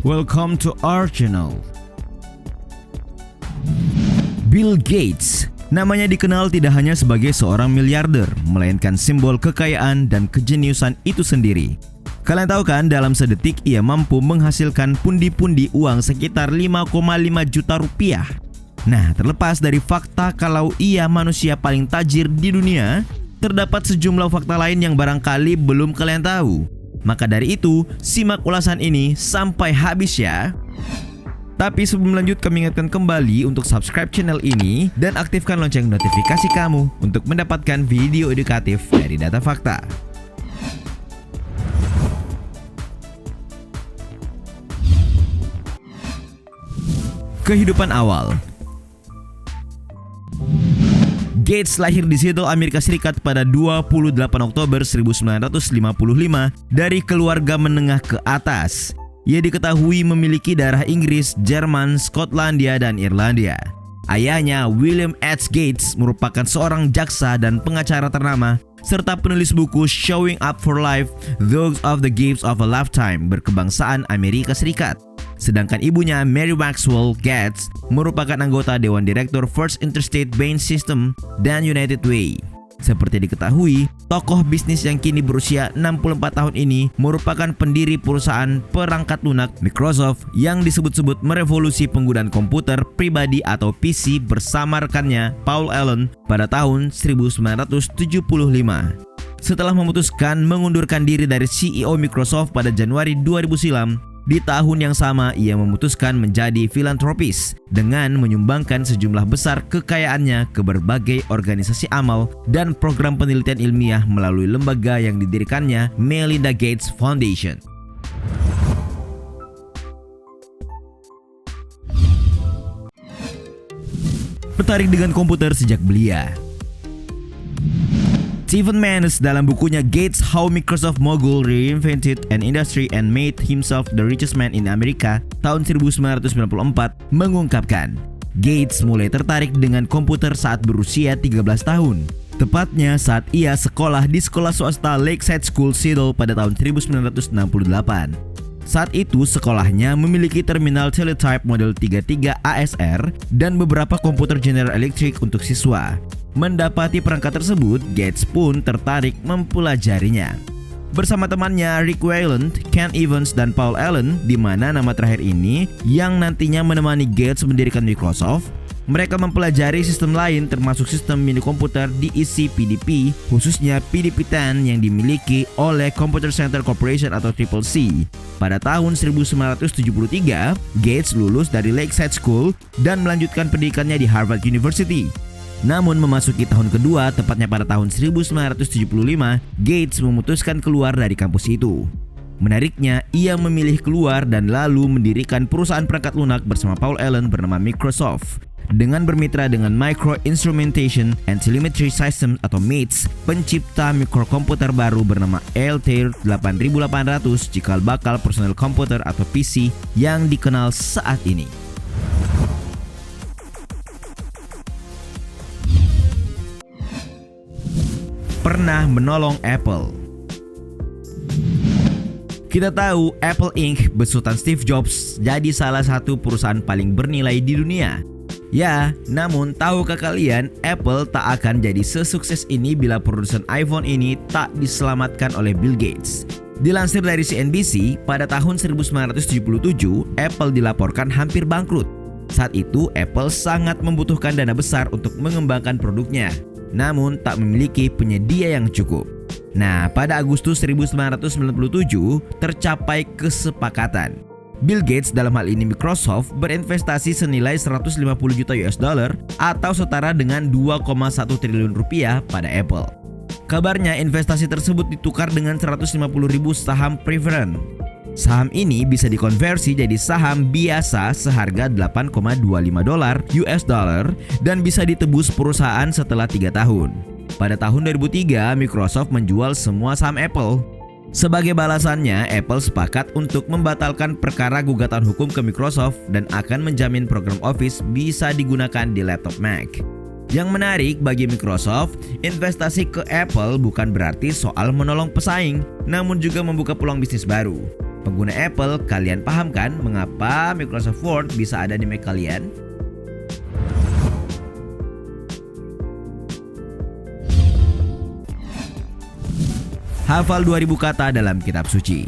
Welcome to our channel. Bill Gates, namanya dikenal tidak hanya sebagai seorang miliarder, melainkan simbol kekayaan dan kejeniusan itu sendiri. Kalian tahu kan, dalam sedetik ia mampu menghasilkan pundi-pundi uang sekitar 5,5 juta rupiah. Nah, terlepas dari fakta kalau ia manusia paling tajir di dunia, terdapat sejumlah fakta lain yang barangkali belum kalian tahu. Maka dari itu, simak ulasan ini sampai habis ya. Tapi sebelum lanjut, kami ingatkan kembali untuk subscribe channel ini dan aktifkan lonceng notifikasi kamu untuk mendapatkan video edukatif dari Data Fakta. Kehidupan awal. Gates lahir di Seattle, Amerika Serikat pada 28 Oktober 1955 dari keluarga menengah ke atas. Ia diketahui memiliki darah Inggris, Jerman, Skotlandia, dan Irlandia. Ayahnya, William H. Gates, merupakan seorang jaksa dan pengacara ternama serta penulis buku Showing Up for Life, Those of the Gifts of a Lifetime berkebangsaan Amerika Serikat. Sedangkan ibunya, Mary Maxwell Gates, merupakan anggota Dewan Direktur First Interstate Bank System dan United Way. Seperti diketahui, tokoh bisnis yang kini berusia 64 tahun ini merupakan pendiri perusahaan perangkat lunak Microsoft yang disebut-sebut merevolusi penggunaan komputer pribadi atau PC bersama rekannya Paul Allen pada tahun 1975. Setelah memutuskan mengundurkan diri dari CEO Microsoft pada Januari 2000 silam, di tahun yang sama ia memutuskan menjadi filantropis dengan menyumbangkan sejumlah besar kekayaannya ke berbagai organisasi amal dan program penelitian ilmiah melalui lembaga yang didirikannya, Melinda Gates Foundation. Tertarik dengan komputer sejak belia. Stephen Maness dalam bukunya Gates How Microsoft Mogul Reinvented an Industry and Made Himself the Richest Man in America tahun 1994 mengungkapkan, Gates mulai tertarik dengan komputer saat berusia 13 tahun. Tepatnya saat ia sekolah di sekolah swasta Lakeside School Seattle pada tahun 1968. Saat itu sekolahnya memiliki terminal teletype model 33 ASR dan beberapa komputer General Electric untuk siswa. Mendapati perangkat tersebut, Gates pun tertarik mempelajarinya. Bersama temannya Rick Wayland, Ken Evans, dan Paul Allen, di mana nama terakhir ini yang nantinya menemani Gates mendirikan Microsoft, mereka mempelajari sistem lain termasuk sistem mini komputer diisi PDP, khususnya PDP-10 yang dimiliki oleh Computer Center Corporation atau CCC. Pada tahun 1973, Gates lulus dari Lakeside School dan melanjutkan pendidikannya di Harvard University. Namun memasuki tahun kedua, tepatnya pada tahun 1975, Gates memutuskan keluar dari kampus itu. Menariknya, ia memilih keluar dan lalu mendirikan perusahaan perangkat lunak bersama Paul Allen bernama Microsoft. Dengan bermitra dengan Micro Instrumentation and Telemetry Systems atau MITS, pencipta mikrokomputer baru bernama Altair 8800 cikal bakal personal komputer atau PC yang dikenal saat ini. Pernah menolong Apple. Kita tahu Apple Inc. besutan Steve Jobs jadi salah satu perusahaan paling bernilai di dunia. Ya, namun tahukah kalian Apple tak akan jadi sesukses ini bila produsen iPhone ini tak diselamatkan oleh Bill Gates. Dilansir dari CNBC, pada tahun 1977 Apple dilaporkan hampir bangkrut. Saat itu Apple sangat membutuhkan dana besar untuk mengembangkan produknya, namun tak memiliki penyedia yang cukup. Nah, pada Agustus 1997 tercapai kesepakatan. Bill Gates, dalam hal ini Microsoft, berinvestasi senilai 150 juta US dollar atau setara dengan 2,1 triliun rupiah pada Apple. Kabarnya investasi tersebut ditukar dengan 150.000 saham preferred. Saham ini bisa dikonversi jadi saham biasa seharga 8,25 dolar US dollar dan bisa ditebus perusahaan setelah 3 tahun. Pada tahun 2003, Microsoft menjual semua saham Apple. Sebagai balasannya, Apple sepakat untuk membatalkan perkara gugatan hukum ke Microsoft dan akan menjamin program Office bisa digunakan di laptop Mac. Yang menarik bagi Microsoft, investasi ke Apple bukan berarti soal menolong pesaing, namun juga membuka peluang bisnis baru. Pengguna Apple, kalian paham kan mengapa Microsoft Word bisa ada di Mac kalian? Hafal 2000 kata dalam kitab suci.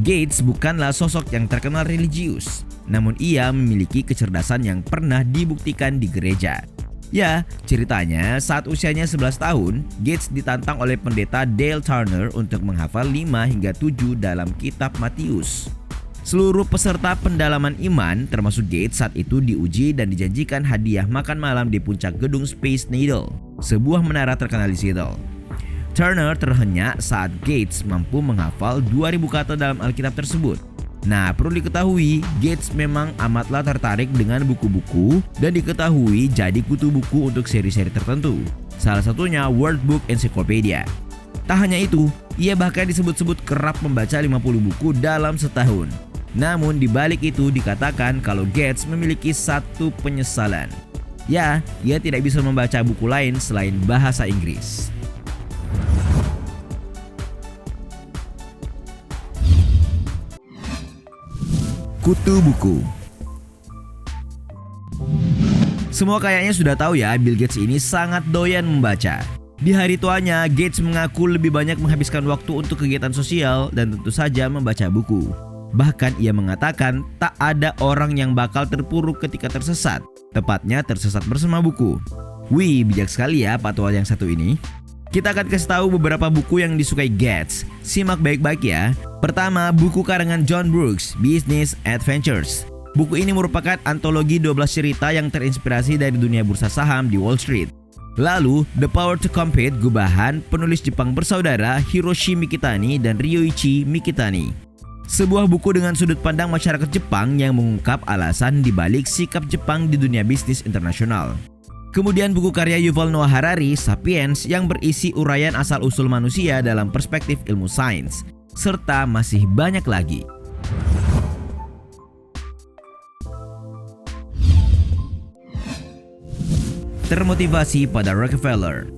Gates bukanlah sosok yang terkenal religius, namun ia memiliki kecerdasan yang pernah dibuktikan di gereja. Ya, ceritanya saat usianya 11 tahun, Gates ditantang oleh pendeta Dale Turner untuk menghafal 5 hingga 7 dalam kitab Matius. Seluruh peserta pendalaman iman termasuk Gates saat itu diuji dan dijanjikan hadiah makan malam di puncak gedung Space Needle, sebuah menara terkenal di Seattle. Turner terhenyak saat Gates mampu menghafal 2000 kata dalam Alkitab tersebut. Nah, perlu diketahui, Gates memang amatlah tertarik dengan buku-buku dan diketahui jadi kutu buku untuk seri-seri tertentu. Salah satunya World Book Encyclopedia. Tak hanya itu, ia bahkan disebut-sebut kerap membaca 50 buku dalam setahun. Namun di balik itu dikatakan kalau Gates memiliki satu penyesalan. Ya, ia tidak bisa membaca buku lain selain bahasa Inggris. Kutu buku. Semua kayaknya sudah tahu ya, Bill Gates ini sangat doyan membaca. Di hari tuanya, Gates mengaku lebih banyak menghabiskan waktu untuk kegiatan sosial dan tentu saja membaca buku. Bahkan ia mengatakan tak ada orang yang bakal terpuruk ketika tersesat, tepatnya tersesat bersama buku. Wih, bijak sekali ya patwal yang satu ini. Kita akan kasih tahu beberapa buku yang disukai Gates. Simak baik-baik ya. Pertama, buku karangan John Brooks, Business Adventures. Buku ini merupakan antologi 12 cerita yang terinspirasi dari dunia bursa saham di Wall Street. Lalu, The Power to Compete, gubahan penulis Jepang bersaudara Hiroshi Mikitani dan Ryoichi Mikitani. Sebuah buku dengan sudut pandang masyarakat Jepang yang mengungkap alasan dibalik sikap Jepang di dunia bisnis internasional. Kemudian buku karya Yuval Noah Harari, Sapiens, yang berisi uraian asal-usul manusia dalam perspektif ilmu sains, serta masih banyak lagi. Termotivasi pada Rockefeller.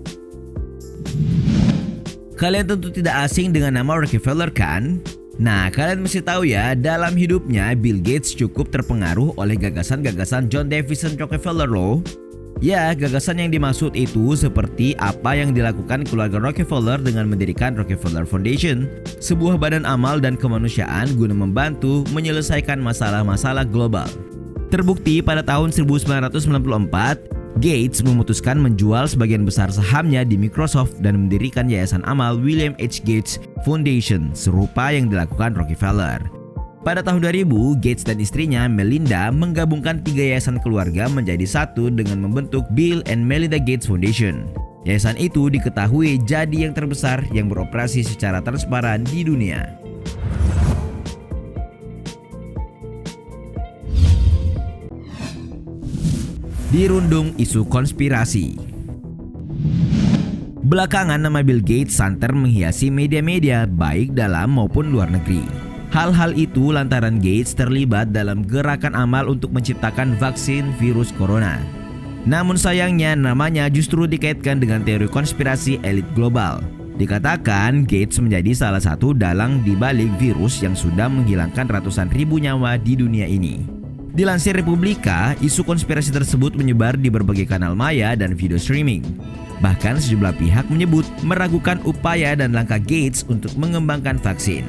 Kalian tentu tidak asing dengan nama Rockefeller kan? Nah, kalian mesti tahu ya, dalam hidupnya Bill Gates cukup terpengaruh oleh gagasan-gagasan John Davison Rockefeller loh. Ya, gagasan yang dimaksud itu seperti apa yang dilakukan keluarga Rockefeller dengan mendirikan Rockefeller Foundation, sebuah badan amal dan kemanusiaan guna membantu menyelesaikan masalah-masalah global. Terbukti pada tahun 1994, Gates memutuskan menjual sebagian besar sahamnya di Microsoft dan mendirikan yayasan amal William H. Gates Foundation, serupa yang dilakukan Rockefeller. Pada tahun 2000, Gates dan istrinya Melinda menggabungkan 3 yayasan keluarga menjadi satu dengan membentuk Bill and Melinda Gates Foundation. Yayasan itu diketahui jadi yang terbesar yang beroperasi secara transparan di dunia. Dirundung isu konspirasi. Belakangan nama Bill Gates santer menghiasi media-media baik dalam maupun luar negeri. Hal-hal itu lantaran Gates terlibat dalam gerakan amal untuk menciptakan vaksin virus corona. Namun sayangnya namanya justru dikaitkan dengan teori konspirasi elit global. Dikatakan Gates menjadi salah satu dalang di balik virus yang sudah menghilangkan ratusan ribu nyawa di dunia ini. Dilansir Republika, isu konspirasi tersebut menyebar di berbagai kanal maya dan video streaming. Bahkan sejumlah pihak menyebut meragukan upaya dan langkah Gates untuk mengembangkan vaksin.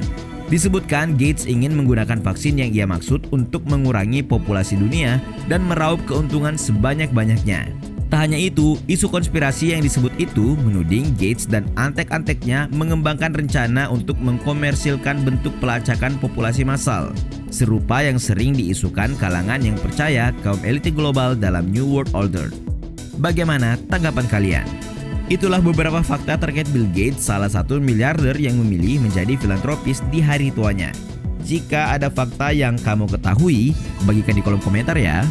Disebutkan Gates ingin menggunakan vaksin yang ia maksud untuk mengurangi populasi dunia dan meraup keuntungan sebanyak-banyaknya. Tak hanya itu, isu konspirasi yang disebut itu menuding Gates dan antek-anteknya mengembangkan rencana untuk mengkomersilkan bentuk pelacakan populasi massal, serupa yang sering diisukan kalangan yang percaya kaum elit global dalam New World Order. Bagaimana tanggapan kalian? Itulah beberapa fakta terkait Bill Gates, salah satu miliarder yang memilih menjadi filantropis di hari tuanya. Jika ada fakta yang kamu ketahui, bagikan di kolom komentar ya.